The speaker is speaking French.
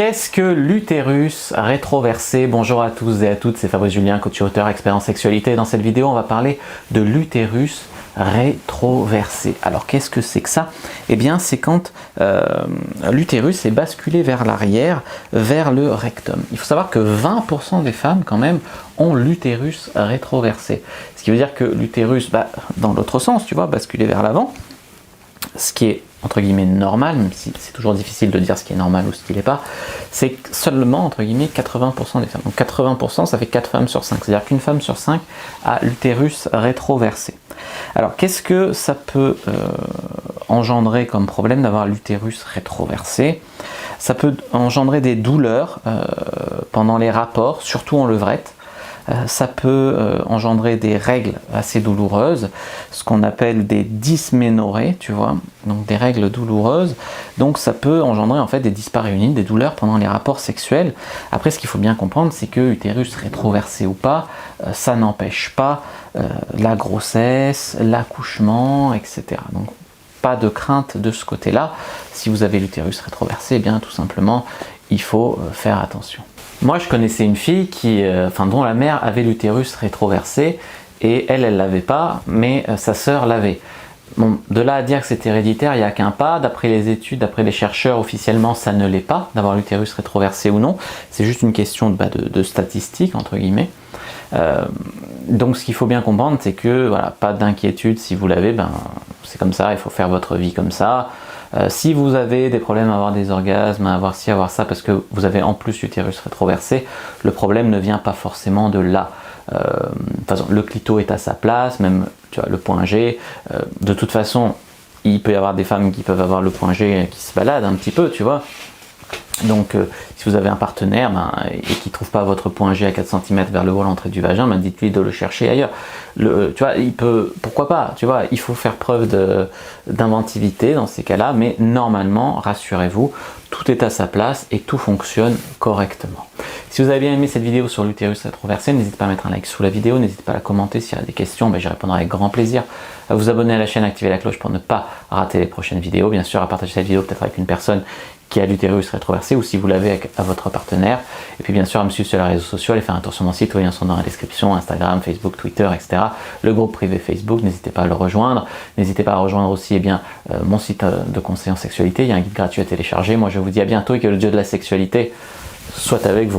Qu'est-ce que l'utérus rétroversé? Bonjour à tous et à toutes, c'est Fabrice Julien, coach auteur, expert en sexualité. Dans cette vidéo, on va parler de l'utérus rétroversé. Alors, qu'est-ce que c'est que ça? Eh bien, c'est quand l'utérus est basculé vers l'arrière, vers le rectum. Il faut savoir que 20% des femmes, quand même, ont l'utérus rétroversé. Ce qui veut dire que l'utérus, dans l'autre sens, tu vois, basculé vers l'avant, ce qui est entre guillemets normal, même si c'est toujours difficile de dire ce qui est normal ou ce qui n'est pas, c'est seulement entre guillemets 80% des femmes. Donc 80%, ça fait 4 femmes sur 5. C'est-à-dire qu'une femme sur 5 a l'utérus rétroversé. Alors qu'est-ce que ça peut engendrer comme problème d'avoir l'utérus rétroversé? Ça peut engendrer des douleurs pendant les rapports, surtout en levrette. Ça peut engendrer des règles assez douloureuses, ce qu'on appelle des dysménorrhées, tu vois, donc des règles douloureuses. Donc ça peut engendrer en fait des dyspareunies, des douleurs pendant les rapports sexuels. Après, ce qu'il faut bien comprendre, c'est que utérus rétroversé ou pas, ça n'empêche pas la grossesse, l'accouchement, etc. Donc pas de crainte de ce côté-là. Si vous avez l'utérus rétroversé, eh bien tout simplement, il faut faire attention. Moi, je connaissais une fille dont la mère avait l'utérus rétroversé et elle l'avait pas, mais sa sœur l'avait. Bon, de là à dire que c'est héréditaire, il n'y a qu'un pas. D'après les études, d'après les chercheurs, officiellement, ça ne l'est pas d'avoir l'utérus rétroversé ou non. C'est juste une question de statistiques, entre guillemets. Donc, ce qu'il faut bien comprendre, c'est que voilà, pas d'inquiétude si vous l'avez, c'est comme ça, il faut faire votre vie comme ça. Si vous avez des problèmes à avoir des orgasmes, à avoir ci, à avoir ça, parce que vous avez en plus l'utérus rétroversé, le problème ne vient pas forcément de là. Le clito est à sa place, même tu vois, le point G. De toute façon, il peut y avoir des femmes qui peuvent avoir le point G qui se balade un petit peu, tu vois. Donc, si vous avez un partenaire et qui ne trouve pas votre point G à 4 cm vers le haut, l'entrée du vagin, dites-lui de le chercher ailleurs. Tu vois, pourquoi pas, tu vois, il faut faire preuve d'inventivité dans ces cas-là, mais normalement, rassurez-vous, tout est à sa place et tout fonctionne correctement. Si vous avez bien aimé cette vidéo sur l'utérus rétroversé, n'hésitez pas à mettre un like sous la vidéo, n'hésitez pas à la commenter s'il y a des questions, j'y répondrai avec grand plaisir. À vous abonner à la chaîne, activer la cloche pour ne pas rater les prochaines vidéos. Bien sûr, à partager cette vidéo peut-être avec une personne qui a l'utérus rétroversé ou si vous l'avez à votre partenaire. Et puis bien sûr à me suivre sur les réseaux sociaux, aller faire un tour sur mon site, tous les liens sont dans la description, Instagram, Facebook, Twitter, etc. Le groupe privé Facebook, n'hésitez pas à le rejoindre. N'hésitez pas à rejoindre aussi mon site de conseil en sexualité, il y a un guide gratuit à télécharger. Moi je vous dis à bientôt et que le dieu de la sexualité soit avec vous.